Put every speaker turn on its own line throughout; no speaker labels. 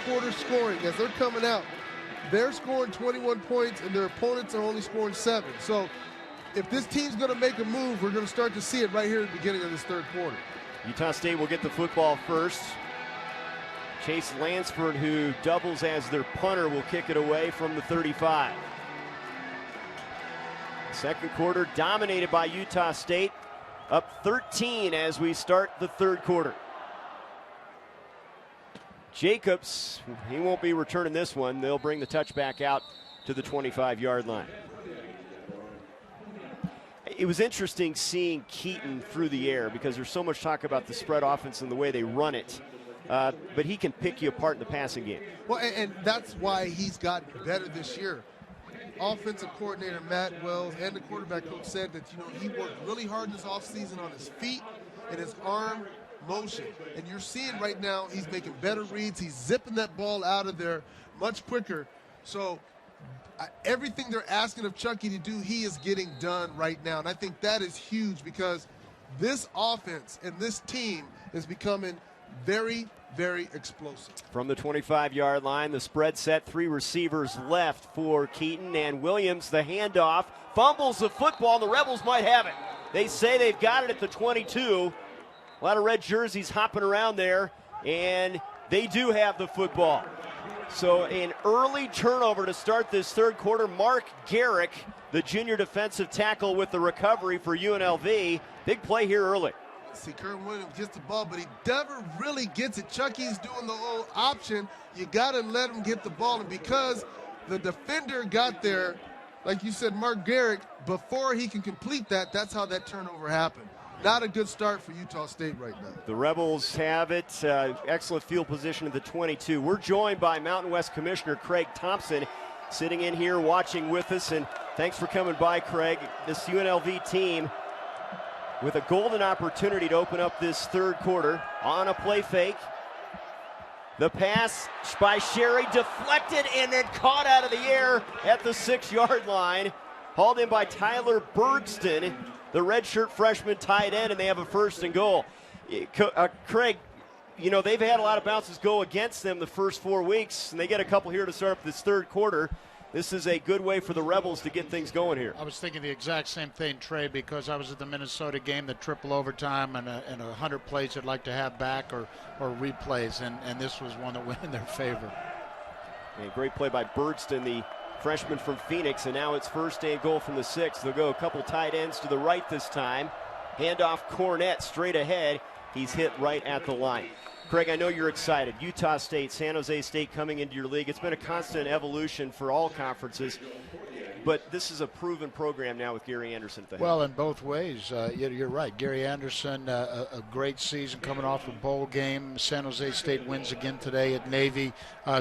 quarter scoring, as they're coming out, they're scoring 21 points and their opponents are only scoring 7. So if this team's going to make a move, we're going to start to see it right here at the beginning of this third quarter.
Utah State will get the football first. Chase Lansford, who doubles as their punter, will kick it away from the 35. Second quarter dominated by Utah State, up 13 as we start the third quarter. Jacobs, he won't be returning this one. They'll bring the touchback out to the 25-yard line. It was interesting seeing Keaton through the air because there's so much talk about the spread offense and the way they run it. But he can pick you apart in the passing game.
Well, and that's why he's gotten better this year. Offensive coordinator Matt Wells and the quarterback coach said that, he worked really hard this offseason on his feet and his arm motion. And you're seeing right now he's making better reads. He's zipping that ball out of there much quicker. So everything they're asking of Chucky to do, he is getting done right now. And I think that is huge because this offense and this team is becoming very, very explosive.
From the 25-yard line, the spread set, 3 receivers left for Keaton, and Williams, the handoff, fumbles the football, and the Rebels might have it. They say they've got it at the 22. A lot of red jerseys hopping around there, and they do have the football. So an early turnover to start this third quarter. Mark Garrick, the junior defensive tackle, with the recovery for UNLV. Big play here early.
See, Kurt Williams gets the ball, but he never really gets it. Chucky's doing the whole option. You got to let him get the ball. And because the defender got there, like you said, Mark Garrick, before he can complete that, that's how that turnover happened. Not a good start for Utah State right now.
The Rebels have it. Excellent field position at the 22. We're joined by Mountain West Commissioner Craig Thompson, sitting in here watching with us. And thanks for coming by, Craig. This UNLV team with a golden opportunity to open up this third quarter on a play fake. The pass by Sherry deflected and then caught out of the air at the 6-yard line. Hauled in by Tyler Bergston, the redshirt freshman tight end, and they have a 1st and goal. Craig, they've had a lot of bounces go against them the first 4 weeks, and they get a couple here to start up this third quarter. This is a good way for the Rebels to get things going here.
I was thinking the exact same thing, Trey, because I was at the Minnesota game, the triple overtime, and 100 plays they'd like to have back or replays, and this was one that went in their favor.
A great play by Bergston, the freshman from Phoenix, and now it's 1st and goal from the 6. They'll go a couple tight ends to the right this time. Handoff Cornett straight ahead. He's hit right at the line. Craig, I know you're excited. Utah State, San Jose State coming into your league. It's been a constant evolution for all conferences, but this is a proven program now with Gary Anderson at the head.
Well, in both ways. You're right. Gary Anderson, a great season coming off a bowl game. San Jose State wins again today at Navy.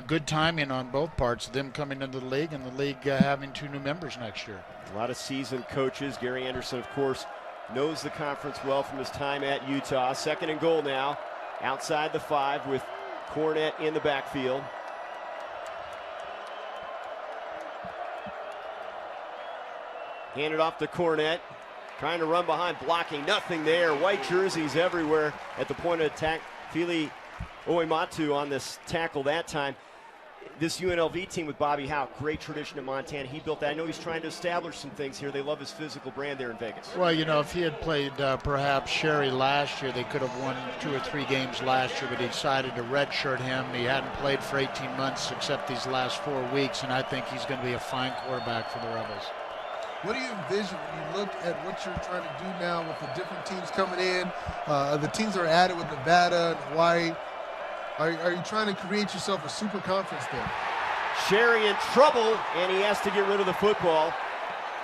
Good timing on both parts, them coming into the league and the league having 2 new members next year.
A lot of seasoned coaches. Gary Anderson, of course, knows the conference well from his time at Utah. 2nd and goal now. Outside the 5 with Cornett in the backfield. Handed off to Cornett. Trying to run behind, blocking, nothing there. White jerseys everywhere at the point of attack. Fili Oimatu on this tackle that time. This UNLV team with Bobby Howe, great tradition in Montana. He built that. I know he's trying to establish some things here. They love his physical brand there in Vegas.
Well, if he had played perhaps Sherry last year, they could have won 2 or 3 games last year, but he decided to redshirt him. He hadn't played for 18 months except these last 4 weeks, and I think he's going to be a fine quarterback for the Rebels.
What do you envision when you look at what you're trying to do now with the different teams coming in, the teams that are added with Nevada and Hawaii? Are you trying to create yourself a super conference there?
Sherry in trouble, and he has to get rid of the football.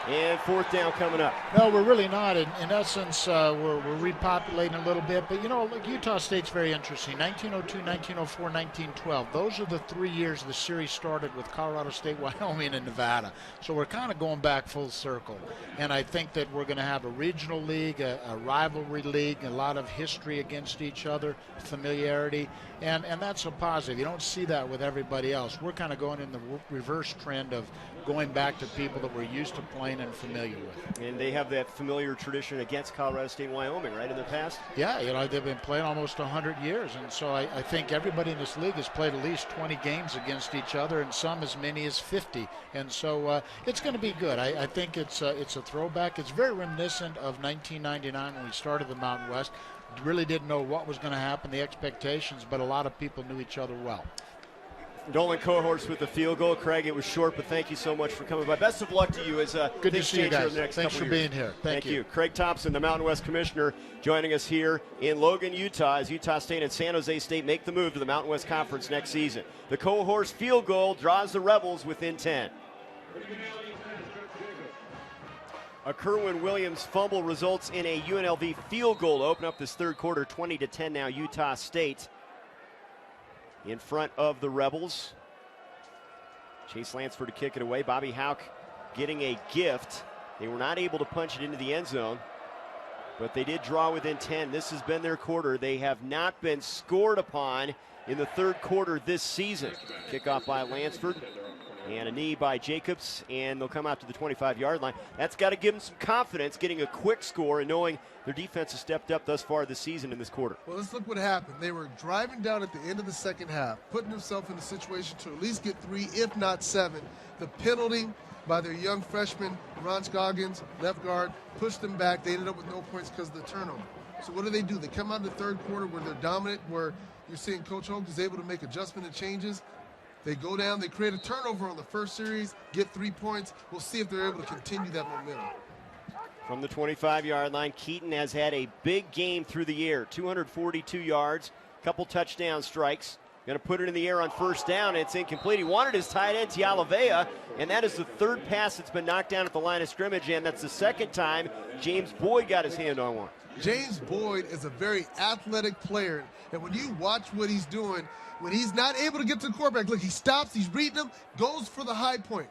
And 4th down coming up.
No, we're really not. In essence, we're repopulating a little bit. But, look, Utah State's very interesting. 1902, 1904, 1912. Those are the 3 years the series started with Colorado State, Wyoming, and Nevada. So we're kind of going back full circle. And I think that we're going to have a regional league, a rivalry league, a lot of history against each other, familiarity. And that's a positive. You don't see that with everybody else. We're kind of going in the reverse trend of going back to people that we're used to playing trained and familiar with.
And they have that familiar tradition against Colorado State and Wyoming, right, in the past?
Yeah, they've been playing almost 100 years, and so I think everybody in this league has played at least 20 games against each other, and some as many as 50. And so it's going to be good. I think it's a throwback. It's very reminiscent of 1999 when we started the Mountain West. Really didn't know what was going to happen, the expectations, but a lot of people knew each other well.
Dolan Cohorts with the field goal. Craig, it was short, but thank you so much for coming by. Best of luck to you as
good to see you guys. Thanks for being here. Thank you.
Craig Thompson, the Mountain West Commissioner, joining us here in Logan, Utah, as Utah State and San Jose State make the move to the Mountain West Conference next season. The Cohorts field goal draws the Rebels within 10. A Kerwin Williams fumble results in a UNLV field goal to open up this third quarter. 20-10 now, Utah State in front of the Rebels. Chase Lansford to kick it away. Bobby Houck getting a gift. They were not able to punch it into the end zone, but they did draw within 10. This has been their quarter. They have not been scored upon in the third quarter this season. Kickoff by Lansford. And a knee by Jacobs, and they'll come out to the 25-yard line. That's got to give them some confidence, getting a quick score and knowing their defense has stepped up thus far this season in this quarter.
Well, let's look what happened. They were driving down at the end of the second half, putting themselves in a situation to at least get 3, if not 7. The penalty by their young freshman, Ron Scoggins, left guard, pushed them back. They ended up with no points because of the turnover. So what do? They come out in the third quarter where they're dominant, where you're seeing Coach Hoke is able to make adjustment and changes. They go down, they create a turnover on the first series, get 3 points. We'll see if they're able to continue that momentum.
From the 25-yard line, Keaton has had a big game through the air. 242 yards, couple touchdown strikes. Going to put it in the air on first down. It's incomplete. He wanted his tight end, Tialavea, and that is the third pass that's been knocked down at the line of scrimmage, and that's the second time James Boyd got his hand on one.
James Boyd is a very athletic player, and when you watch what he's doing, when he's not able to get to the quarterback, look, he stops, he's reading him, goes for the high point.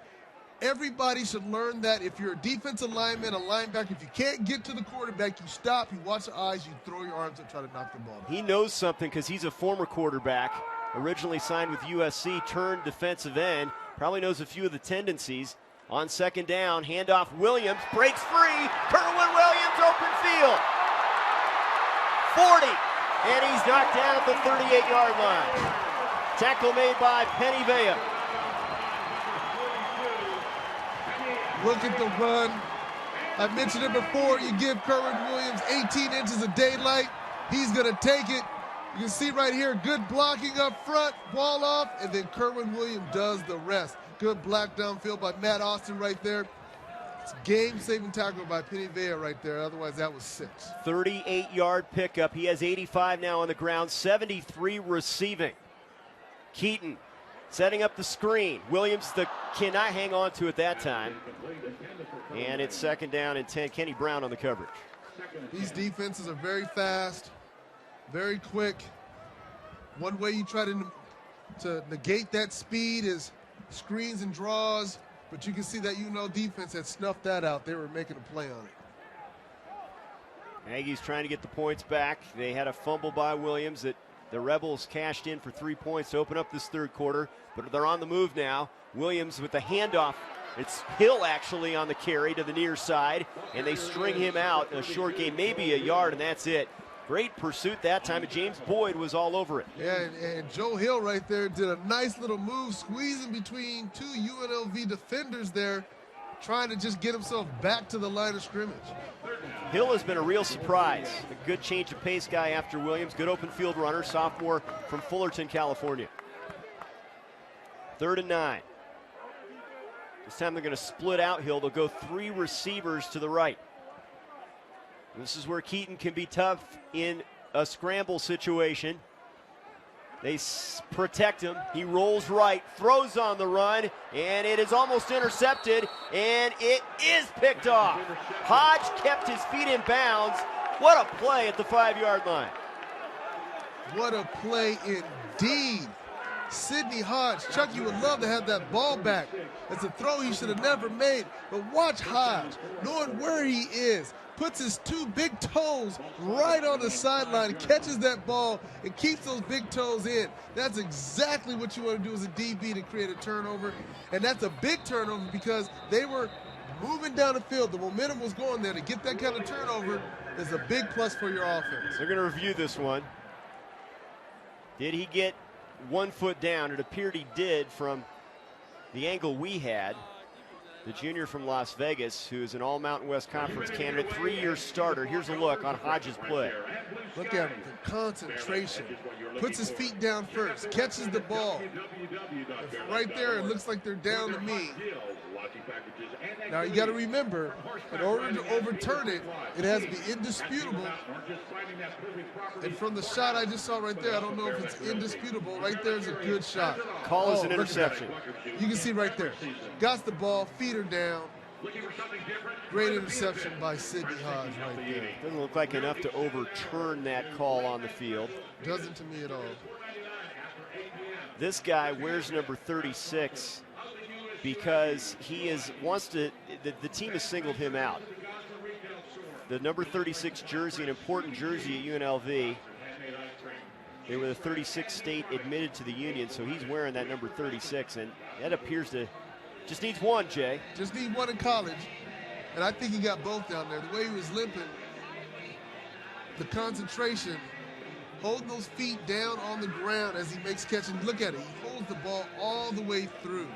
Everybody should learn that if you're a defensive lineman, a linebacker, if you can't get to the quarterback, you stop, you watch the eyes, you throw your arms and try to knock the ball down.
He knows something because he's a former quarterback, originally signed with USC, turned defensive end, probably knows a few of the tendencies. On second down, handoff Williams, breaks free, Kerwin Williams, open field. 40. And he's knocked down at the 38-yard line. Tackle made by Pennyvea.
Look at the run. I mentioned it before. You give Kerwin Williams 18 inches of daylight. He's going to take it. You can see right here, good blocking up front, ball off, and then Kerwin Williams does the rest. Good block downfield by Matt Austin right there. It's game-saving tackle by Pennyvea right there. Otherwise, that was 6.
38-yard pickup. He has 85 now on the ground, 73 receiving. Keaton setting up the screen. Williams cannot hang on to it that time. And it's second down and 10. Kenny Brown on the coverage.
These defenses are very fast, very quick. One way you try to negate that speed is screens and draws. But you can see that defense had snuffed that out. They were making a play on it.
Aggies trying to get the points back. They had a fumble by Williams that the Rebels cashed in for 3 points to open up this third quarter. But they're on the move now. Williams with the handoff. It's Hill actually on the carry to the near side. And they string him out in a short game, maybe a yard, and that's it. Great pursuit that time, and James Boyd was all over it.
Yeah, and Joe Hill right there did a nice little move, squeezing between 2 UNLV defenders there, trying to just get himself back to the line of scrimmage.
Hill has been a real surprise. A good change of pace guy after Williams. Good open field runner, sophomore from Fullerton, California. 3rd and 9. This time they're going to split out Hill. They'll go 3 receivers to the right. This is where Keaton can be tough in a scramble situation. They protect him. He rolls right, throws on the run, and it is almost intercepted, and it is picked off. Hodge kept his feet in bounds. What a play at the 5-yard line.
What a play indeed. Sidney Hodge. Chuck, you would love to have that ball back. It's a throw he should have never made. But watch Hodge, knowing where he is, puts his 2 big toes right on the sideline, catches that ball, and keeps those big toes in. That's exactly what you want to do as a DB to create a turnover. And that's a big turnover because they were moving down the field, the momentum was going there. To get that kind of turnover is a big plus for your offense.
They're going to review this one. Did he get 1 foot down? It appeared he did from the angle we had. The junior from Las Vegas, who is an All-Mountain West Conference candidate, 3-year starter. Here's a look on Hodges' play.
Look at him, the concentration. Puts his feet down first, catches the ball. Right there, it looks like they're down to me. Now, you got to remember, in order to overturn it, it has to be indisputable. And from the shot I just saw right there, I don't know if it's indisputable. Right there is a good shot.
Call is an interception.
You can see right there. Got the ball, feet are down. Great interception by Sidney Hodge right there.
Doesn't look like enough to overturn that call on the field.
Doesn't to me at all.
This guy wears number 36 because he wants to. The team has singled him out. The number 36 jersey, an important jersey at UNLV. They were the 36th state admitted to the union, so he's wearing that number 36, and that appears to just needs one, Jay.
Just need one in college, and I think he got both down there. The way he was limping, the concentration, holding those feet down on the ground as he makes catches. Look at it, he holds the ball all the way through.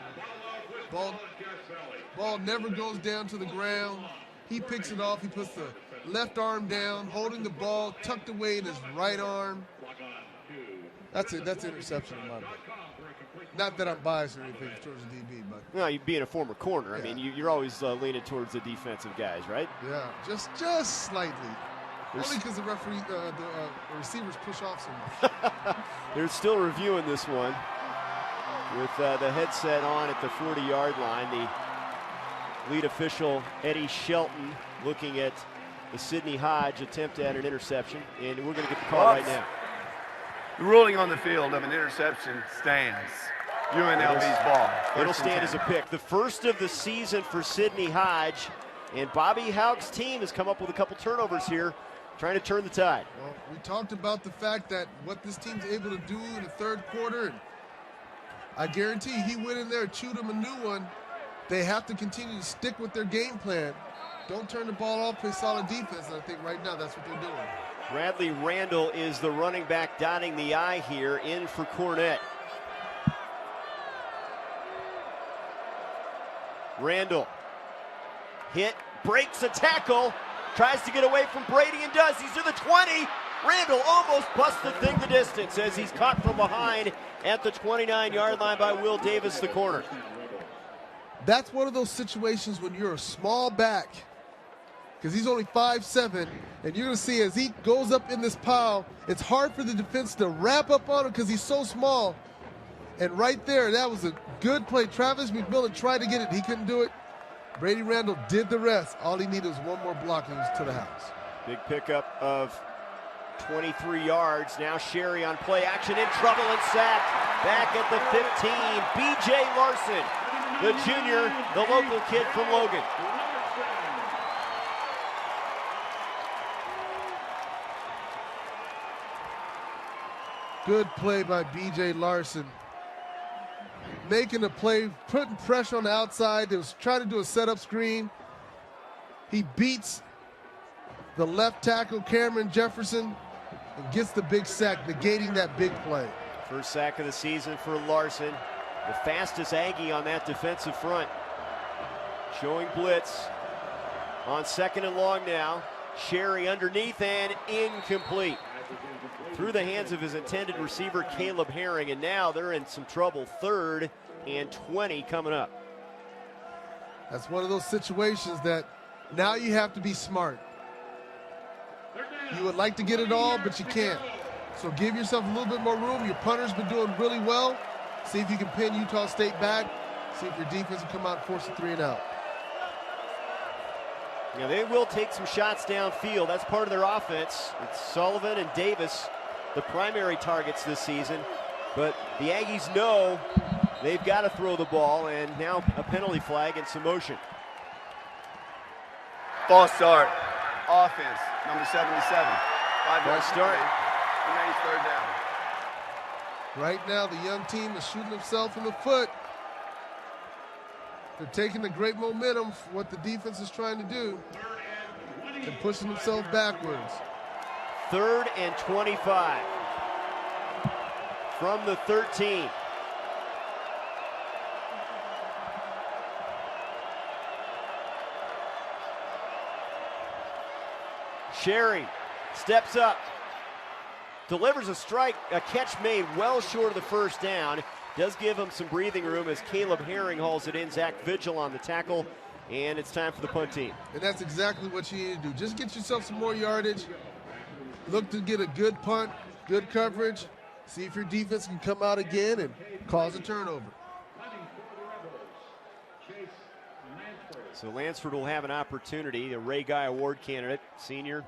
Ball never goes down to the ground. He picks it off. He puts the left arm down, holding the ball tucked away in his right arm. That's it. That's interception in my book. Not that I'm biased or anything towards the DB, but
no, you being a former corner,
yeah.
I mean, you're always leaning towards the defensive guys, right?
Yeah, just slightly. Only because the referee, the receivers push off so much.
They're still reviewing this one with the headset on at the 40-yard line. The lead official, Eddie Shelton, looking at the Sidney Hodge attempt at an interception, and we're going to get the call right now.
The ruling on the field of an interception stands. UNLV's ball.
It'll stand as a pick. The first of the season for Sidney Hodge, and Bobby Haug's team has come up with a couple turnovers here, trying to turn the tide.
Well, we talked about the fact that what this team's able to do in the third quarter, and I guarantee he went in there and chewed him a new one. They have to continue to stick with their game plan. Don't turn the ball off, play solid defense, and I think right now that's what they're doing.
Bradley Randall is the running back dotting the I here, in for Cornett. Randall hit, breaks a tackle, tries to get away from Brady and does. He's to the 20. Randall almost busts the thing the distance as he's caught from behind at the 29-yard line by Will Davis, the corner.
That's one of those situations when you're a small back, because he's only 5'7", and you're going to see as he goes up in this pile, it's hard for the defense to wrap up on him because he's so small. And right there, that was a good play. Travis McMillan tried to get it. He couldn't do it. Brady Randall did the rest. All he needed was one more block and he was to the house.
Big pickup of 23 yards. Now Sherry on play action, in trouble and sacked. Back at the 15, B.J. Larson, the junior, the local kid from Logan.
Good play by B.J. Larson. Making a play, putting pressure on the outside. They was trying to do a setup screen. He beats the left tackle, Cameron Jefferson, and gets the big sack, negating that big play.
First sack of the season for Larson. The fastest Aggie on that defensive front. Showing blitz on 2nd and long now. Sherry underneath and incomplete. Through the hands of his intended receiver, Caleb Herring, and now they're in some trouble. 3rd and 20 coming up.
That's one of those situations that now you have to be smart. You would like to get it all, but you can't. So give yourself a little bit more room. Your punter's been doing really well. See if you can pin Utah State back. See if your defense will come out and force a 3 and out.
Yeah, they will take some shots downfield. That's part of their offense. It's Sullivan and Davis, the primary targets this season. But the Aggies know they've got to throw the ball, and now a penalty flag and some motion.
False start. Offense, number 77.
False start.
Remains 3rd down.
Right now, the young team is shooting himself in the foot. They're taking the great momentum, what the defense is trying to do, and pushing themselves backwards.
3rd and 25 from the 13. Sherry steps up, delivers a strike, a catch made well short of the first down. Does give him some breathing room as Caleb Herring hauls it in. Zach Vigil on the tackle, and it's time for the punt team.
And that's exactly what you need to do. Just get yourself some more yardage. Look to get a good punt, good coverage. See if your defense can come out again and cause a turnover.
So Lansford will have an opportunity, a Ray Guy Award candidate, senior.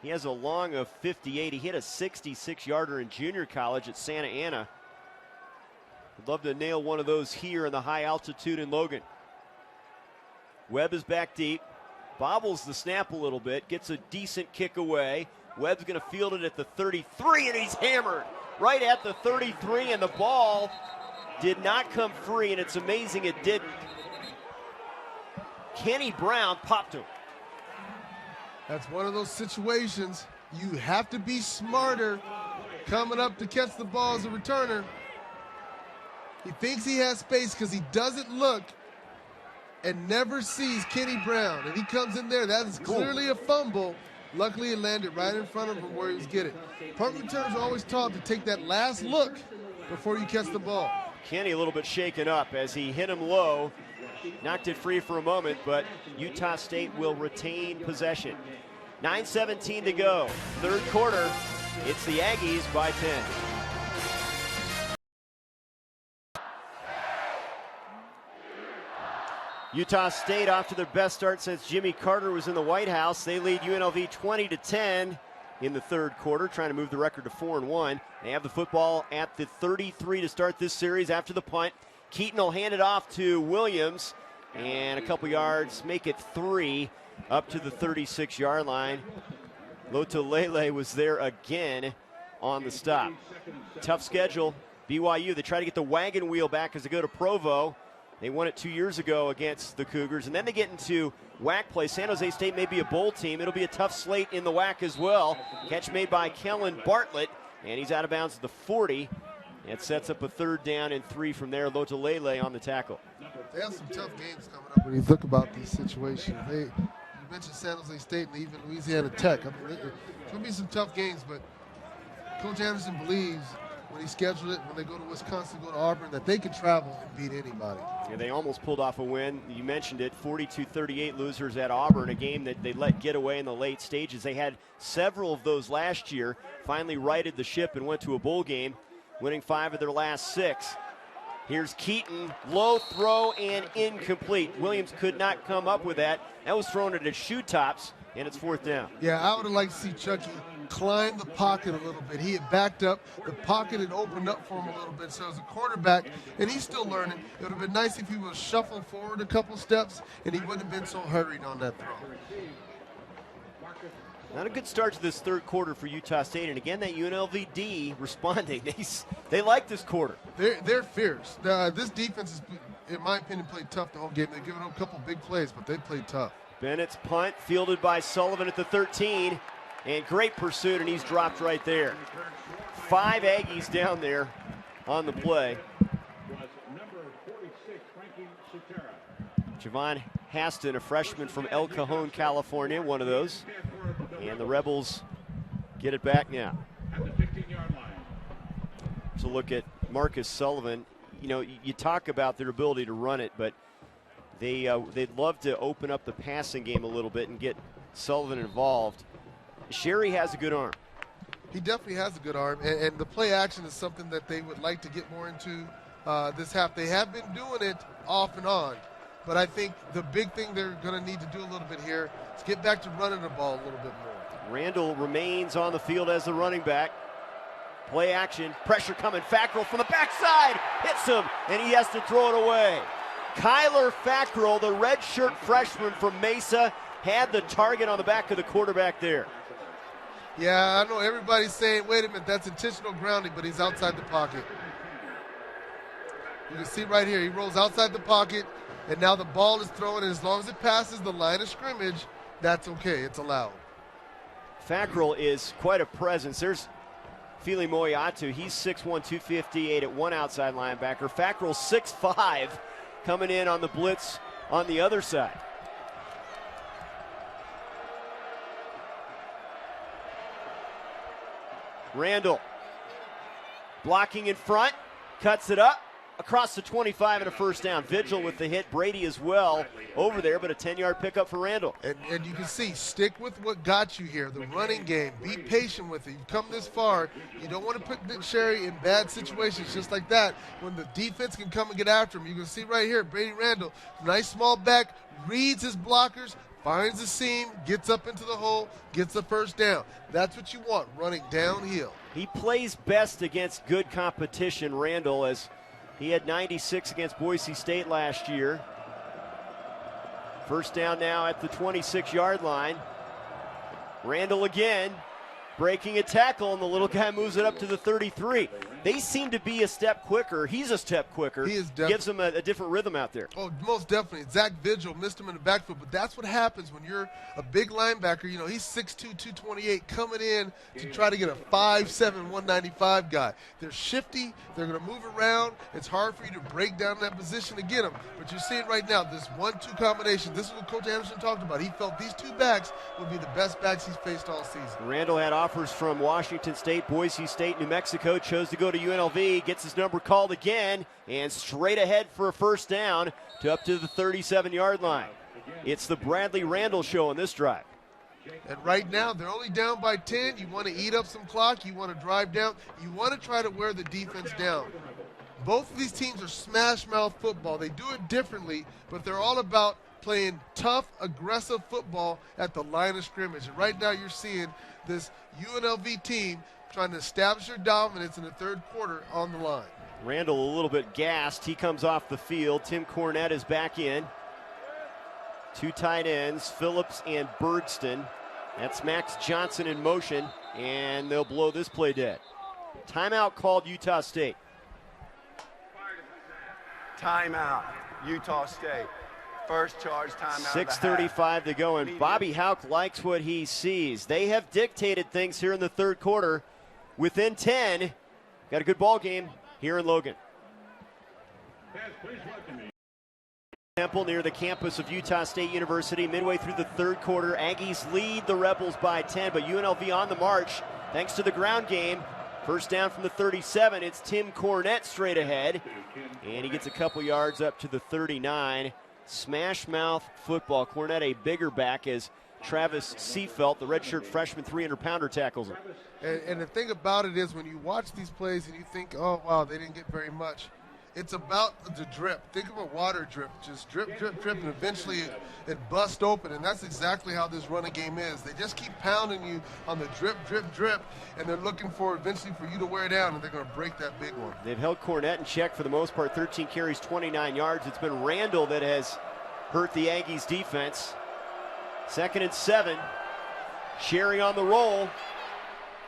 He has a long of 58. He hit a 66-yarder in junior college at Santa Ana. Would love to nail one of those here in the high altitude in Logan. Webb is back deep, bobbles the snap a little bit, gets a decent kick away. Webb's going to field it at the 33, and he's hammered right at the 33, and the ball did not come free, and it's amazing it didn't. Kenny Brown popped him.
That's one of those situations you have to be smarter coming up to catch the ball as a returner. He thinks he has space because he doesn't look and never sees Kenny Brown. And he comes in there. That is clearly a fumble. Luckily, it landed right in front of him where he was getting it. Punt returners are always taught to take that last look before you catch the ball.
Kenny a little bit shaken up as he hit him low. Knocked it free for a moment, but Utah State will retain possession. 9:17 to go. 3rd quarter. It's the Aggies by 10. Utah State off to their best start since Jimmy Carter was in the White House. They lead UNLV 20-10 in the 3rd quarter, trying to move the record to 4-1. They have the football at the 33 to start this series after the punt. Keaton will hand it off to Williams, and a couple yards, make it 3 up to the 36-yard line. Lotulelei was there again on the stop. Tough schedule. BYU, they try to get the wagon wheel back as they go to Provo. They won it 2 years ago against the Cougars, and then they get into WAC play. San Jose State may be a bowl team. It'll be a tough slate in the WAC as well. Catch made by Kellen Bartlett, and he's out of bounds at the 40. It sets up a 3rd down and 3 from there. Lotulelei on the tackle.
They have some tough games coming up when you think about these situations. You mentioned San Jose State and even Louisiana Tech. I mean, it's going to be some tough games, but Coach Anderson believes when he scheduled it, when they go to Wisconsin, go to Auburn, that they can travel and beat anybody.
Yeah, they almost pulled off a win. You mentioned it, 42-38 losers at Auburn, a game that they let get away in the late stages. They had several of those last year, finally righted the ship and went to a bowl game, winning 5 of their last 6. Here's Keaton, low throw and incomplete. Williams could not come up with that. That was thrown at his shoe tops, and it's 4th down.
Yeah, I would have liked to see Chucky climb the pocket a little bit. He had backed up. The pocket had opened up for him a little bit. So as a quarterback, and he's still learning, it would have been nice if he was shuffled forward a couple steps, and he wouldn't have been so hurried on that throw.
Not a good start to this 3rd quarter for Utah State, and again, that UNLV D responding. They like this quarter.
They're fierce. This defense is, in my opinion, played tough the whole game. They've given up a couple big plays, but they played tough.
Bennett's punt fielded by Sullivan at the 13, and great pursuit, and he's dropped right there. 5 Aggies down there on the play. Javon Haston, a freshman from El Cajon, California, one of those. And the Rebels get it back now. So look at Marcus Sullivan. You know, you talk about their ability to run it, but they'd love to open up the passing game a little bit and get Sullivan involved. Sherry has a good arm.
He definitely has a good arm, and the play action is something that they would like to get more into this half. They have been doing it off and on, but I think the big thing they're going to need to do a little bit here is get back to running the ball a little bit more.
Randall remains on the field as the running back. Play action, pressure coming. Fackrell from the backside hits him, and he has to throw it away. Kyler Fackrell, the redshirt freshman from Mesa, had the target on the back of the quarterback there.
Yeah, I know everybody's saying, wait a minute, that's intentional grounding, but he's outside the pocket. You can see right here, he rolls outside the pocket, and now the ball is thrown, and as long as it passes the line of scrimmage, that's okay. It's allowed.
Fackrell is quite a presence. There's Fili Moiatu. He's 6'1", 258 at one outside linebacker. Fackrell 6'5", coming in on the blitz on the other side. Randall blocking in front, cuts it up across the 25 and a first down. Vigil with the hit, Brady as well over there, but a 10-yard pickup for Randall.
And you can see, stick with what got you here, the running game. Be patient with it. You've come this far. You don't want to put Nick Sherry in bad situations just like that when the defense can come and get after him. You can see right here, Brady Randall, nice small back, reads his blockers, finds the seam, gets up into the hole, gets the first down. That's what you want, running downhill.
He plays best against good competition, Randall, as he had 96 against Boise State last year. First down now at the 26-yard line. Randall again, breaking a tackle, and the little guy moves it up to the 33. They seem to be a step quicker. He's a step quicker.
He is
gives him a different rhythm out there.
Oh, most definitely. Zach Vigil missed him in the backfield, but that's what happens when you're a big linebacker. You know, he's 6'2", 228, coming in to try to get a 5'7", 195 guy. They're shifty. They're going to move around. It's hard for you to break down that position to get them. But you're seeing right now this 1-2 combination. This is what Coach Anderson talked about. He felt these two backs would be the best backs he's faced all season.
Randall had offers from Washington State, Boise State, New Mexico, chose to go to UNLV, gets his number called again, and straight ahead for a first down to up to the 37-yard line. It's the Bradley Randall show on this drive.
And right now, they're only down by 10. You want to eat up some clock. You want to drive down. You want to try to wear the defense down. Both of these teams are smash-mouth football. They do it differently, but they're all about playing tough, aggressive football at the line of scrimmage. And right now, you're seeing this UNLV team trying to establish their dominance in the third quarter on the line.
Randall a little bit gassed. He comes off the field. Tim Cornette is back in. Two tight ends, Phillips and Bergston. That's Max Johnson in motion, and they'll blow this play dead. Timeout called Utah State.
Timeout, Utah State. First charge timeout.
6:35 to go, and Bobby Hauck likes what he sees. They have dictated things here in the third quarter. Within 10, got a good ball game here in Logan. Temple near the campus of Utah State University. Midway through the third quarter, Aggies lead the Rebels by 10, but UNLV on the march thanks to the ground game. First down from the 37, it's Tim Cornette straight ahead, and he gets a couple yards up to the 39. Smash mouth football. Cornette a bigger back as Travis Seafelt, the redshirt freshman 300-pounder, tackles him.
And the thing about it is when you watch these plays and you think, oh, wow, they didn't get very much. It's about the drip. Think of a water drip. Just drip, drip, drip, and eventually it busts open. And that's exactly how this running game is. They just keep pounding you on the drip, drip, drip, and they're looking for eventually for you to wear down, and they're going to break that big one.
They've held Cornette in check for the most part, 13 carries, 29 yards. It's been Randall that has hurt the Aggies defense. 2nd and 7. Sherry on the roll,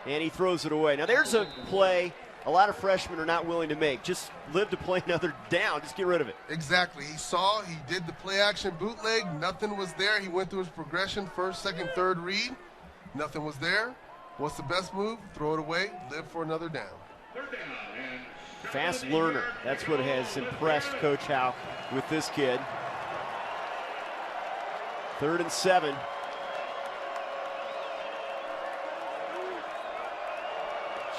and he throws it away. Now there's a play a lot of freshmen are not willing to make. Just live to play another down. Just get rid of it.
Exactly. He did the play action bootleg. Nothing was there. He went through his progression, first, second, third read. Nothing was there. What's the best move? Throw it away. Live for another down.
Fast learner. That's what has impressed Coach Hauck with this kid. 3rd and 7.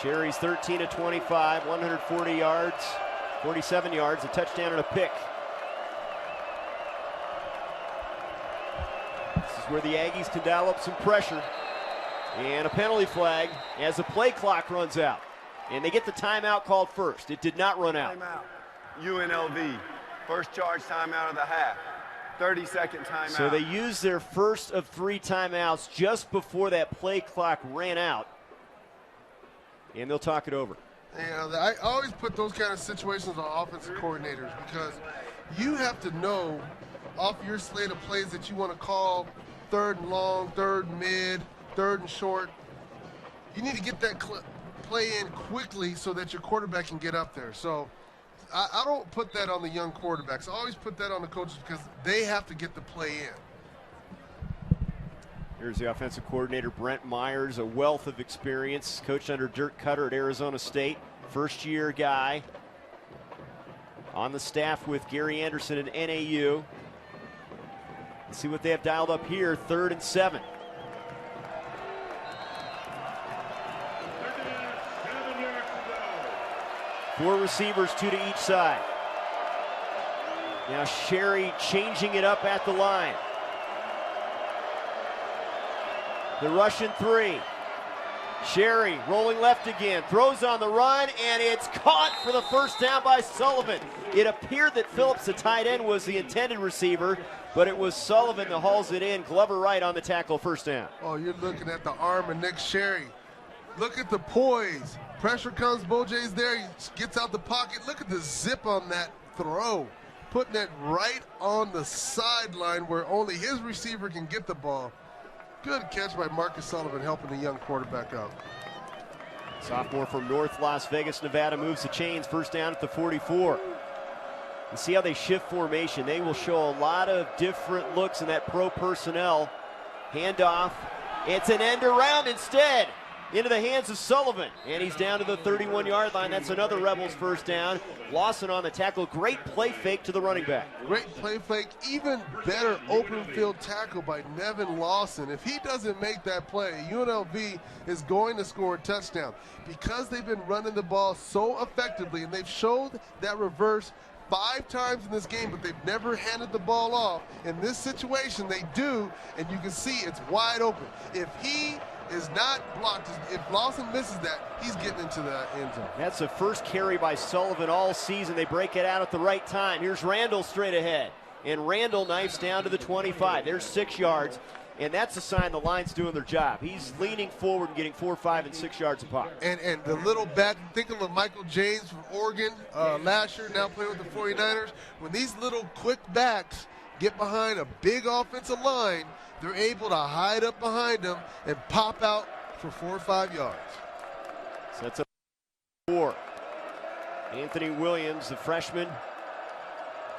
Sherry's 13 of 25, 140 yards, 47 yards, a touchdown and a pick. This is where the Aggies can dial up some pressure. And a penalty flag as the play clock runs out. And they get the timeout called first. It did not run out.
Timeout. UNLV, first charge timeout of the half. 30-second timeout.
So they used their first of 3 timeouts just before that play clock ran out. And they'll talk it over.
You know, I always put those kind of situations on offensive coordinators because you have to know off your slate of plays that you want to call 3rd and long, 3rd and mid, 3rd and short. You need to get that play in quickly so that your quarterback can get up there. So I don't put that on the young quarterbacks. I always put that on the coaches because they have to get the play in.
Here's the offensive coordinator, Brent Myers, a wealth of experience. Coached under Dirk Cutter at Arizona State. First-year guy. On the staff with Gary Anderson at NAU. Let's see what they have dialed up here. 3rd and 7. Four receivers, 2 to each side. Now Sherry changing it up at the line. The Russian 3. Sherry rolling left again, throws on the run, and it's caught for the first down by Sullivan. It appeared that Phillips, the tight end, was the intended receiver, but it was Sullivan that hauls it in. Glover right on the tackle, first down.
Oh, you're looking at the arm of Nick Sherry. Look at the poise. Pressure comes, Bojay's there, he gets out the pocket. Look at the zip on that throw. Putting it right on the sideline where only his receiver can get the ball. Good catch by Marcus Sullivan, helping the young quarterback out.
Sophomore from North Las Vegas, Nevada, moves the chains, first down at the 44. And see how they shift formation. They will show a lot of different looks in that pro personnel. Handoff. It's an end around instead. Into the hands of Sullivan. And he's down to the 31-yard line. That's another Rebels first down. Lawson on the tackle. Great play fake to the running back.
Great play fake. Even better open field tackle by Nevin Lawson. If he doesn't make that play, UNLV is going to score a touchdown. Because they've been running the ball so effectively, and they've showed that reverse 5 times in this game, but they've never handed the ball off. In this situation, they do, and you can see it's wide open. If he is not blocked, if Lawson misses that, he's getting into the end zone.
That's the first carry by Sullivan all season. They break it out at the right time. Here's Randall straight ahead. And Randall knifes down to the 25. There's 6 yards. And that's a sign the line's doing their job. He's leaning forward and getting 4, 5, and 6 yards apart.
And the little back, think of Michael James from Oregon last year, now playing with the 49ers. When these little quick backs get behind a big offensive line, they're able to hide up behind them and pop out for 4 or 5 yards.
Sets up 4. Anthony Williams, the freshman,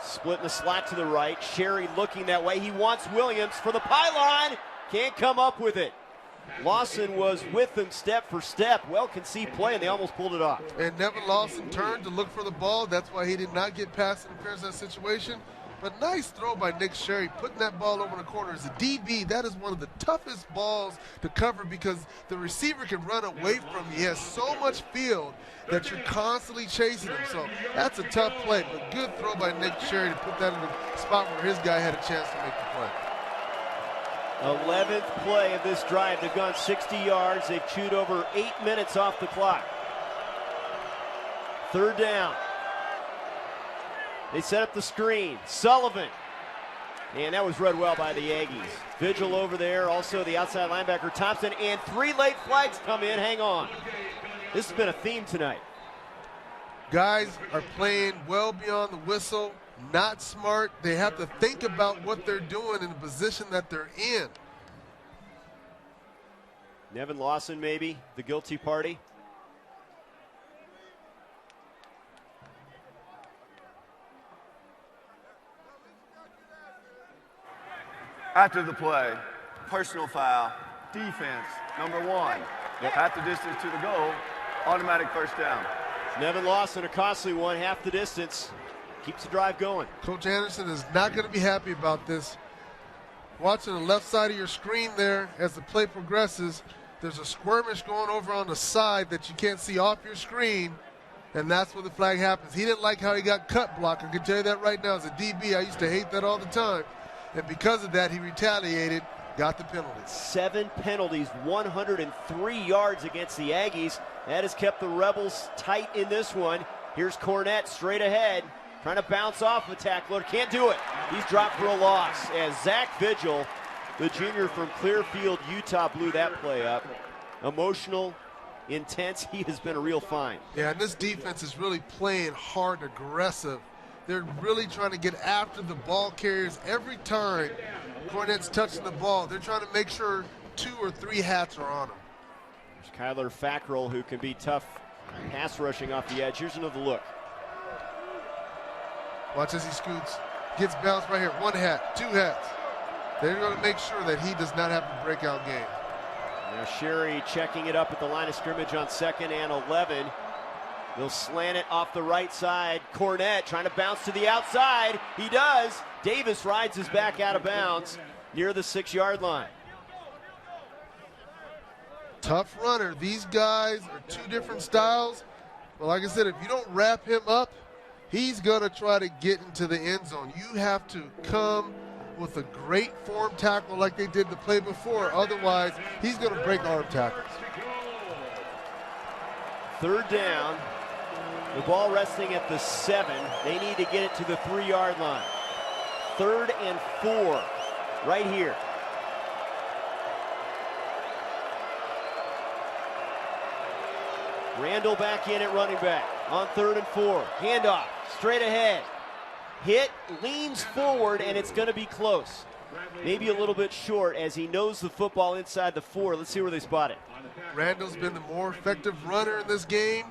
splitting the slot to the right. Sherry looking that way. He wants Williams for the pylon. Can't come up with it. Lawson was with him step for step. Well conceived play, and they almost pulled it off.
And Nevin Lawson turned to look for the ball. That's why he did not get past interference in that situation. But nice throw by Nick Sherry, putting that ball over the corner. As a DB, that is one of the toughest balls to cover because the receiver can run away from you. He has so much field that you're constantly chasing him. So that's a tough play, but good throw by Nick Sherry to put that in the spot where his guy had a chance to make the play.
11th play of this drive. They've gone 60 yards. They've chewed over 8 minutes off the clock. 3rd down. They set up the screen. Sullivan. And that was read well by the Aggies. Vigil over there. Also the outside linebacker Thompson. And 3 late flags come in. Hang on. This has been a theme tonight.
Guys are playing well beyond the whistle. Not smart. They have to think about what they're doing in the position that they're in.
Nevin Lawson maybe, the guilty party.
After the play, personal foul, defense, number 1. Half the distance to the goal, automatic first down.
Nevin Lawson, a costly one, half the distance. Keeps the drive going.
Coach Anderson is not going to be happy about this. Watching the left side of your screen there as the play progresses, there's a skirmish going over on the side that you can't see off your screen, and that's where the flag happens. He didn't like how he got cut blocked. I can tell you that right now. As a DB, I used to hate that all the time. And because of that, he retaliated, got the penalty.
7 penalties, 103 yards against the Aggies. That has kept the Rebels tight in this one. Here's Cornett straight ahead, trying to bounce off the tackler. Can't do it. He's dropped for a loss as Zach Vigil, the junior from Clearfield, Utah, blew that play up. Emotional, intense. He has been a real find.
Yeah, and this defense is really playing hard and aggressive. They're really trying to get after the ball carriers every time Cornett's touching the ball. They're trying to make sure 2 or 3 hats are on him.
There's Kyler Fackrell, who can be tough pass rushing off the edge. Here's another look.
Watch as he scoots. Gets bounced right here. 1 hat, 2 hats. They're going to make sure that he does not have a breakout game.
Now Sherry checking it up at the line of scrimmage on 2nd and 11. They'll slant it off the right side. Cornett trying to bounce to the outside. He does. Davis rides his back out of bounds near the 6-yard line.
Tough runner. These guys are 2 different styles. But like I said, if you don't wrap him up, he's going to try to get into the end zone. You have to come with a great form tackle like they did the play before. Otherwise, he's going to break arm tackles. 3rd
down. The ball resting at the 7. They need to get it to the 3-yard line. 3rd and 4 right here. Randall back in at running back on 3rd and 4. Handoff, straight ahead. Hit, leans forward, and it's going to be close. Maybe a little bit short as he knows the football inside the 4. Let's see where they spot it.
Randall's been the more effective runner in this game.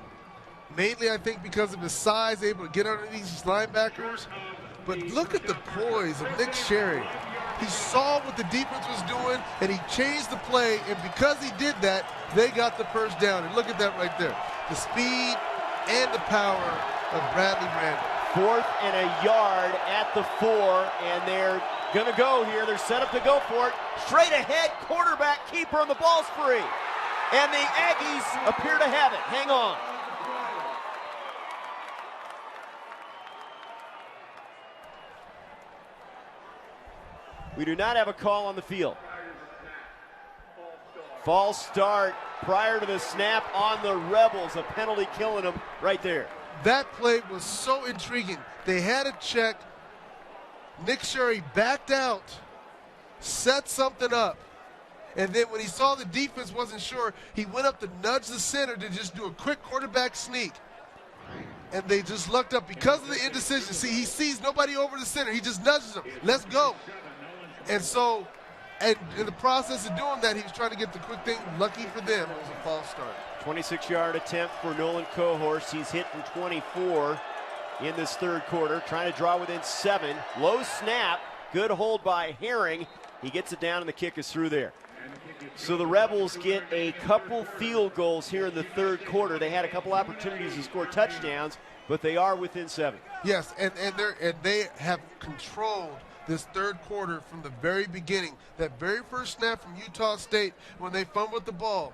Mainly, I think, because of his size, able to get underneath these linebackers. But look at the poise of Nick Sherry. He saw what the defense was doing, and he changed the play, and because he did that, they got the 1st down. And look at that right there. The speed and the power of Bradley Randall.
4th and a yard at the 4, and they're going to go here. They're set up to go for it. Straight ahead, quarterback keeper, and the ball's free. And the Aggies appear to have it. Hang on. We do not have a call on the field. False start prior to the snap on the Rebels. A penalty killing them right there.
That play was so intriguing. They had a check. Nick Sherry backed out, set something up, and then when he saw the defense wasn't sure, he went up to nudge the center to just do a quick quarterback sneak. And they just lucked up because of the indecision. See, he sees nobody over the center. He just nudges them. Let's go. And so, and in the process of doing that, he was trying to get the quick thing. Lucky for them, it was a false start.
26-yard attempt for Nolan Cohorst. He's hit from 24 in this 3rd quarter, trying to draw within 7. Low snap, good hold by Herring. He gets it down and the kick is through there. So the Rebels get a couple field goals here in the 3rd quarter. They had a couple opportunities to score touchdowns, but they are within 7.
Yes, and they have controlled this 3rd quarter from the very beginning. That very first snap from Utah State when they fumbled the ball.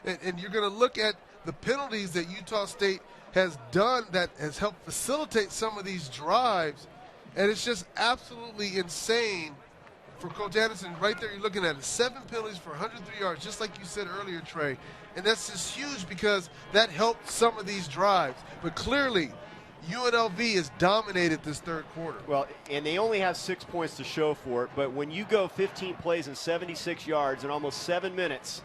And you're going to look at the penalties that Utah State has done that has helped facilitate some of these drives. And it's just absolutely insane for Coach Anderson. Right there, you're looking at it. 7 penalties for 103 yards, just like you said earlier, Trey. And that's just huge because that helped some of these drives. But clearly, UNLV has dominated this 3rd quarter.
Well, and they only have 6 points to show for it. But when you go 15 plays and 76 yards in almost 7 minutes,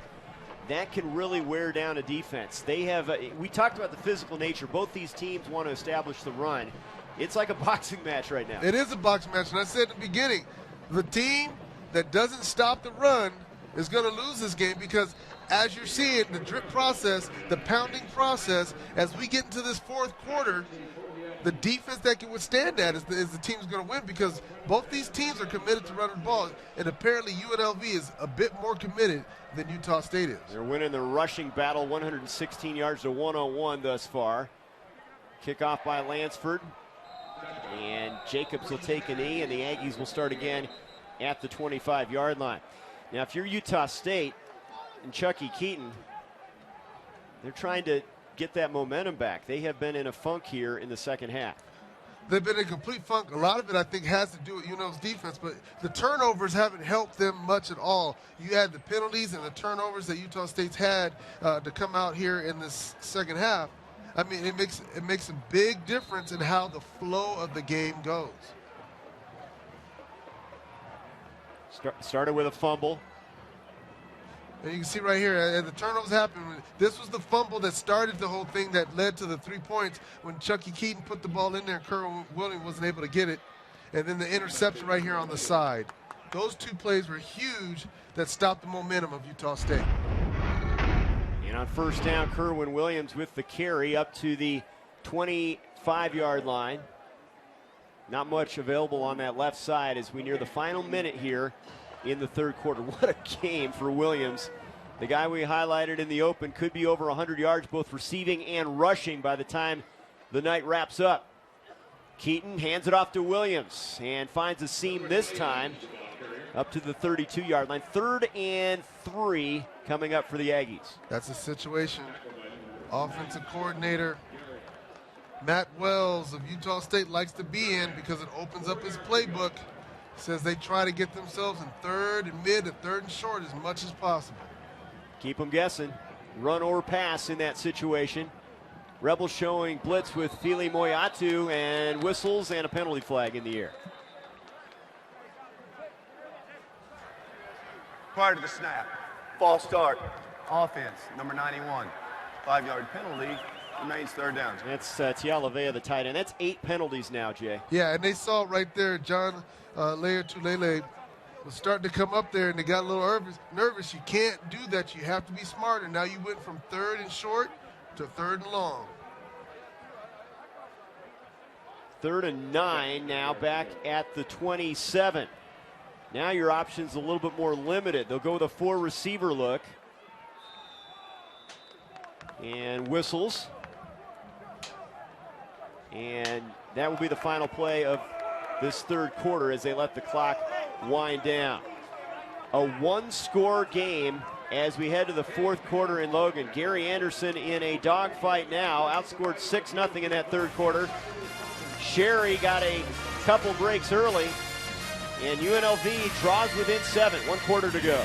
that can really wear down a defense. They have, we talked about the physical nature. Both these teams want to establish the run. It's like a boxing match right now.
It is a boxing match, and I said at the beginning, the team that doesn't stop the run is going to lose this game because as you're seeing, the drip process, the pounding process, as we get into this 4th quarter, the defense that can withstand that is the team's going to win because both these teams are committed to running the ball, and apparently UNLV is a bit more committed than Utah State is.
They're winning the rushing battle, 116 yards to 101 thus far. Kickoff by Lansford, and Jacobs will take a knee, and the Aggies will start again at the 25-yard line. Now, if you're Utah State and Chucky Keaton, they're trying to get that momentum back. They have been in a funk here in the 2nd half.
They've been in a complete funk. A lot of it, I think, has to do with UNLV's defense, but the turnovers haven't helped them much at all. You add the penalties and the turnovers that Utah State's had to come out here in this 2nd half. I mean, it makes a big difference in how the flow of the game goes.
Started with a fumble.
And you can see right here, as the turnovers happened, this was the fumble that started the whole thing that led to the 3 points when Chucky Keaton put the ball in there and Kerwin Williams wasn't able to get it. And then the interception right here on the side. Those 2 plays were huge that stopped the momentum of Utah State.
And on 1st down, Kerwin Williams with the carry up to the 25-yard line. Not much available on that left side as we near the final minute here in the third quarter. What a game for Williams. The guy we highlighted in the open could be over 100 yards, both receiving and rushing by the time the night wraps up. Keaton hands it off to Williams and finds a seam this time up to the 32-yard line. 3rd and 3 coming up for the Aggies.
That's a situation offensive coordinator Matt Wells of Utah State likes to be in because it opens up his playbook. Says they try to get themselves in 3rd and mid and 3rd and short as much as possible.
Keep them guessing. Run or pass in that situation. Rebels showing blitz with Fili Moyatu and whistles and a penalty flag in the air.
Prior to the snap, false start, offense, number 91. 5-yard penalty, remains 3rd down.
That's Tialavea, the tight end. That's 8 penalties now, Jay.
Yeah, and they saw right there John Lear-Tulele was starting to come up there, and they got a little nervous. You can't do that. You have to be smarter. Now you went from 3rd and short to 3rd and long.
3rd and 9 now back at the 27. Now your options a little bit more limited. They'll go with a 4-receiver look. And whistles. And that will be the final play of this third quarter as they let the clock wind down. A 1-score game as we head to the fourth quarter in Logan. Gary Anderson in a dogfight now, outscored 6-0 in that third quarter. Sherry got a couple breaks early, and UNLV draws within 7, 1 quarter to go.